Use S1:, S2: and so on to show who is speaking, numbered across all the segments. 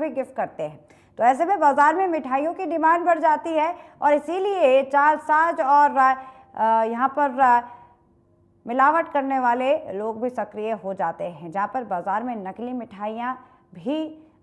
S1: भी गिफ्ट करते हैं। तो ऐसे में बाजार में मिठाइयों की डिमांड बढ़ जाती है और इसीलिए जालसाज और यहाँ पर मिलावट करने वाले लोग भी सक्रिय हो जाते हैं, जहाँ पर बाजार में नकली मिठाइयाँ भी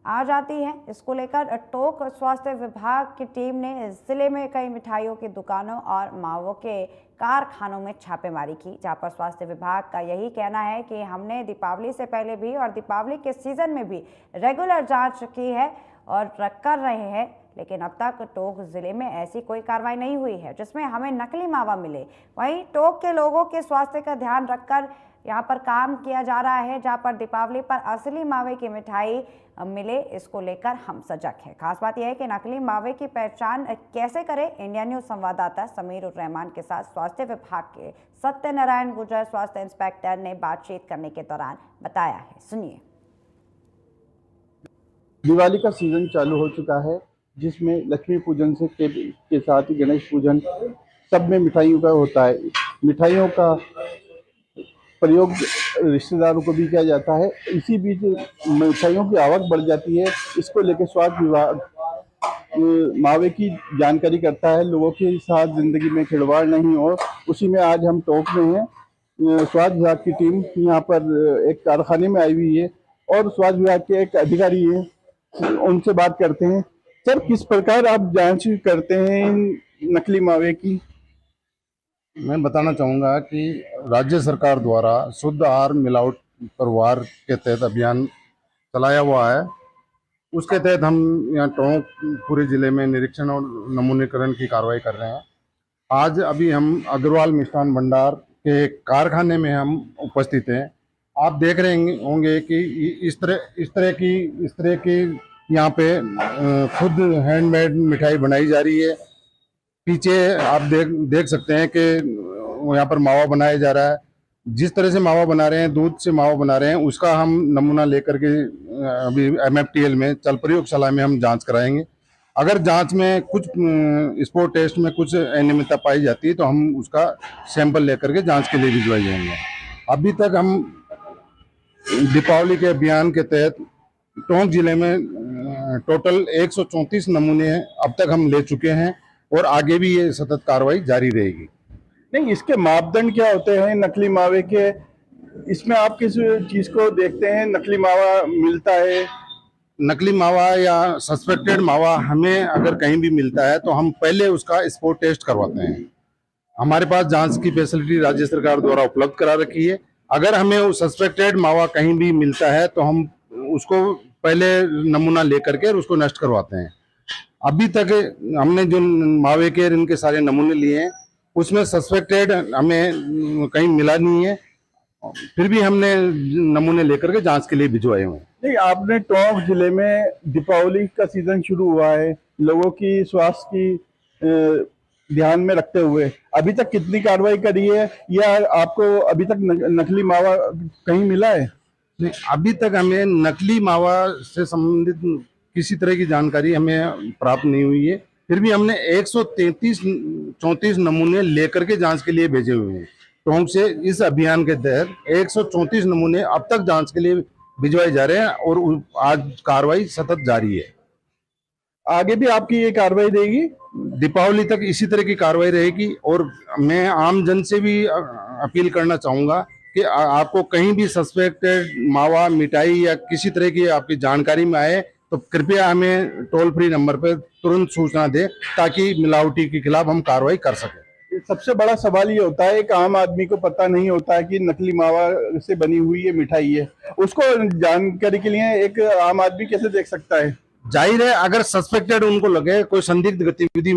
S1: आ जाती हैं। इसको लेकर टोंक स्वास्थ्य विभाग की टीम ने जिले में कई मिठाइयों की दुकानों और मावों के कारखानों में छापेमारी की, जहां पर स्वास्थ्य विभाग का यही कहना है कि हमने दीपावली से पहले भी और दीपावली के सीजन में भी रेगुलर जांच की है और कर रहे हैं, लेकिन अब तक टोंक जिले में ऐसी कोई कार्रवाई नहीं हुई है जिसमें हमें नकली मावा मिले। वहीं टोंक के लोगों के स्वास्थ्य का ध्यान रखकर यहाँ पर काम किया जा रहा है, जहाँ पर दीपावली पर असली मावे की मिठाई मिले, इसको लेकर हम सजग हैं। खास बात यह है कि नकली मावे की पहचान कैसे करें, इंडिया न्यूज संवाददाता समीर उर रहमान के साथ स्वास्थ्य विभाग के सत्यनारायण गुर्जर स्वास्थ्य इंस्पेक्टर ने बातचीत करने के दौरान बताया है। सुनिए।
S2: दिवाली का सीजन चालू हो चुका है, जिसमें लक्ष्मी पूजन से के साथ ही गणेश पूजन सब में मिठाइयों का होता है। मिठाइयों का प्रयोग रिश्तेदारों को भी किया जाता है। इसी बीच मिठाइयों की आवक बढ़ जाती है। इसको लेकर स्वास्थ्य विभाग मावे की जानकारी करता है, लोगों के साथ जिंदगी में खिलवाड़ नहीं हो। उसी में आज हम टोंक में हैं। स्वास्थ्य विभाग की टीम यहाँ पर एक कारखाने में आई हुई है और स्वास्थ्य विभाग के एक अधिकारी हैं, उनसे बात करते हैं। सर, किस प्रकार आप जांच करते हैं नकली मावे की?
S3: मैं बताना चाहूँगा कि राज्य सरकार द्वारा शुद्ध आहार मिलावट पर वार के तहत अभियान चलाया हुआ है। उसके तहत हम यहाँ टोंक पूरे ज़िले में निरीक्षण और नमूनीकरण की कार्रवाई कर रहे हैं। आज अभी हम अग्रवाल मिष्ठान भंडार के कारखाने में हम उपस्थित हैं। आप देख रहे होंगे कि इस तरह की यहाँ पे खुद हैंडमेड मिठाई बनाई जा रही है। पीछे आप देख सकते हैं कि यहाँ पर मावा बनाया जा रहा है। जिस तरह से मावा बना रहे हैं, दूध से मावा बना रहे हैं, उसका हम नमूना लेकर के अभी MFTL में चल प्रयोगशाला में हम जांच कराएंगे। अगर जांच में कुछ स्पोर्ट टेस्ट में कुछ अनियमितता पाई जाती है तो हम उसका सैंपल लेकर के जांच के लिए भिजवाए जाएंगे। अभी तक हम दीपावली के अभियान के तहत टोंक जिले में टोटल 134 नमूने अब तक हम ले चुके हैं और आगे भी ये सतत कार्रवाई जारी रहेगी।
S2: नहीं, इसके मापदंड क्या होते हैं नकली मावे के? इसमें आप किस चीज को देखते हैं? नकली मावा मिलता है,
S3: नकली मावा या सस्पेक्टेड मावा हमें अगर कहीं भी मिलता है तो हम पहले उसका स्पोर्ट टेस्ट करवाते हैं। हमारे पास जांच की फैसिलिटी राज्य सरकार द्वारा उपलब्ध करा रखी है। अगर हमें वो सस्पेक्टेड मावा कहीं भी मिलता है तो हम उसको पहले नमूना लेकर के उसको नष्ट करवाते हैं। अभी तक हमने जो मावे के इनके सारे नमूने लिए हैं उसमें सस्पेक्टेड हमें कहीं मिला नहीं है, फिर भी हमने नमूने लेकर के जांच के लिए भिजवाए हुए हैं।
S2: नहीं, आपने टोंक जिले में दीपावली का सीजन शुरू हुआ है, लोगों की स्वास्थ्य की ध्यान में रखते हुए अभी तक कितनी कार्रवाई करी है, या आपको अभी तक नकली मावा कहीं मिला है?
S3: नहीं, अभी तक हमें नकली मावा से संबंधित किसी तरह की जानकारी हमें प्राप्त नहीं हुई है। फिर भी हमने 134 नमूने लेकर के जांच के लिए भेजे हुए हैं। टोंक से इस अभियान के तहत 134 नमूने अब तक जांच के लिए भिजवाए जा रहे हैं और आज कार्रवाई सतत जारी है।
S2: आगे भी आपकी ये कार्रवाई रहेगी?
S3: दीपावली तक इसी तरह की कार्रवाई रहेगी और मैं आम जन से भी अपील करना चाहूँगा कि आपको कहीं भी सस्पेक्टेड मावा, मिठाई या किसी तरह की आपकी जानकारी में आए तो कृपया हमें टोल फ्री नंबर पर तुरंत सूचना दें ताकि मिलावटी के खिलाफ हम कार्रवाई कर सकें।
S2: सबसे बड़ा सवाल ये होता है, एक आम आदमी को पता नहीं होता है कि नकली मावा से बनी हुई ये मिठाई है, उसको जानकारी के लिए एक आम आदमी कैसे देख सकता है?
S3: जाहिर है, अगर सस्पेक्टेड उनको लगे, कोई संदिग्ध गतिविधि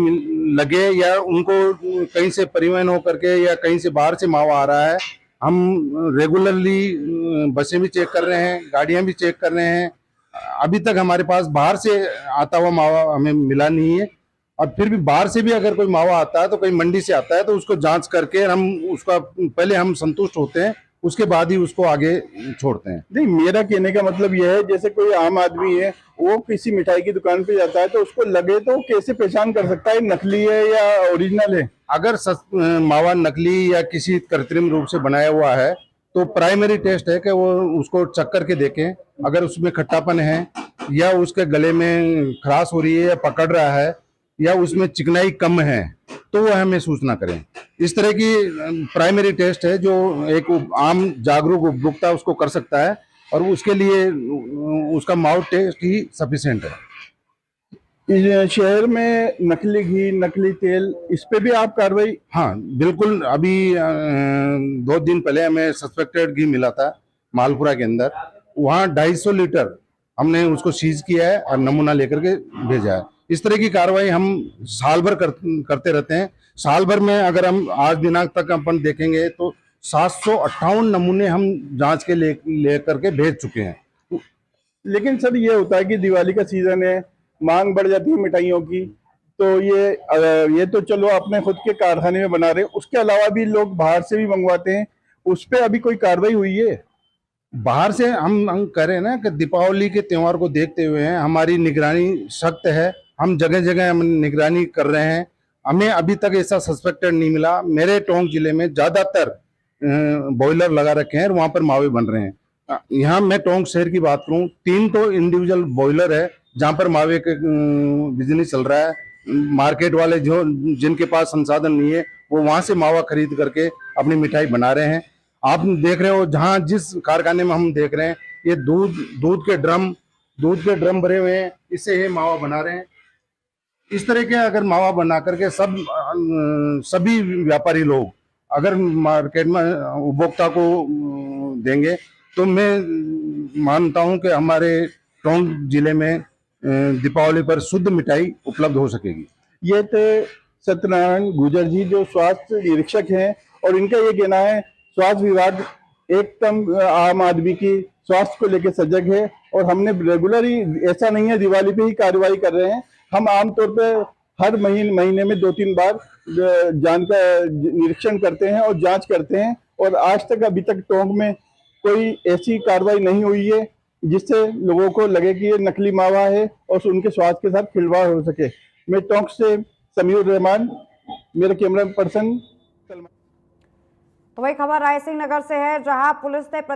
S3: लगे या उनको कहीं से परिवहन हो करके या कहीं से बाहर से मावा आ रहा है, हम रेगुलरली बसें भी चेक कर रहे हैं, गाड़ियां भी चेक कर रहे हैं। अभी तक हमारे पास बाहर से आता हुआ मावा हमें मिला नहीं है। और फिर भी बाहर से भी अगर कोई मावा आता है तो कहीं मंडी से आता है तो उसको जांच करके हम उसका पहले हम संतुष्ट होते हैं, उसके बाद ही उसको आगे छोड़ते हैं।
S2: नहीं, मेरा कहने का मतलब यह है, जैसे कोई आम आदमी है वो किसी मिठाई की दुकान पे जाता है तो उसको लगे तो कैसे पहचान कर सकता है नकली है या ओरिजिनल है?
S3: अगर मावा नकली या किसी कृत्रिम रूप से बनाया हुआ है तो प्राइमरी टेस्ट है कि वो उसको चेक करके देखें, अगर उसमें खट्टापन है या उसके गले में खराश हो रही है या पकड़ रहा है या उसमें चिकनाई कम है तो वो हमें सूचना करें। इस तरह की प्राइमरी टेस्ट है जो एक आम जागरूक उपभोक्ता उसको कर सकता है और उसके लिए उसका माउथ टेस्ट ही सफिशिएंट है।
S2: इस शहर में नकली घी, नकली तेल, इस पे भी आप कार्रवाई?
S3: हाँ बिल्कुल, अभी 2 दिन पहले हमें सस्पेक्टेड घी मिला था मालपुरा के अंदर, वहाँ 250 लीटर हमने उसको सीज किया है और नमूना लेकर के भेजा है। इस तरह की कार्रवाई हम साल भर करते रहते हैं। साल भर में अगर हम आज दिनांक तक अपन देखेंगे तो 758 नमूने हम जांच के ले करके भेज चुके हैं।
S2: लेकिन सर ये होता है कि दिवाली का सीजन है, मांग बढ़ जाती है मिठाइयों की, तो ये तो चलो अपने खुद के कारखाने में बना रहे हैं, उसके अलावा भी लोग बाहर से भी मंगवाते हैं, उस पे अभी कोई कार्रवाई हुई है?
S3: बाहर से हम कह रहे हैं ना कि दीपावली के त्योहार को देखते हुए हमारी निगरानी सख्त है, हम जगह जगह हम निगरानी कर रहे हैं। हमें अभी तक ऐसा सस्पेक्टेड नहीं मिला। मेरे टोंक जिले में ज्यादातर बॉयलर लगा रखे हैं और वहां पर मावे बन रहे हैं। यहाँ मैं टोंक शहर की बात करूं, 3 तो इंडिविजुअल बॉयलर है जहां पर मावे के बिजनेस चल रहा है। मार्केट वाले जो जिनके पास संसाधन नहीं है वो वहां से मावा खरीद करके अपनी मिठाई बना रहे हैं। आप देख रहे हो जहां जिस कारखाने में हम देख रहे हैं ये दूध के ड्रम भरे हुए हैं, इससे ये मावा बना रहे हैं। इस तरह के अगर मावा बना करके सभी व्यापारी लोग अगर मार्केट में उपभोक्ता को देंगे तो मैं मानता हूं कि हमारे टोंक जिले में दीपावली पर शुद्ध मिठाई उपलब्ध हो सकेगी।
S2: ये थे सत्यनारायण गुर्जर जी, जो स्वास्थ्य निरीक्षक हैं, और इनका ये कहना है स्वास्थ्य विभाग एकदम आम आदमी की स्वास्थ्य को लेकर सजग है, और हमने रेगुलर ही, ऐसा नहीं है दिवाली पे ही कार्रवाई कर रहे हैं, हम आमतौर पे हर महीने में 2-3 बार निरीक्षण करते हैं और जांच करते हैं, और आज तक अभी तक टोंक में कोई ऐसी कार्रवाई नहीं हुई है जिससे लोगों को लगे कि ये नकली मावा है और उनके स्वास्थ्य के साथ खिलवाड़ हो सके। मैं टोंक से समीउर रहमान, मेरा कैमरा पर्सन।
S1: तो वही खबर रायसिंह नगर से है, जहां पुलिस ने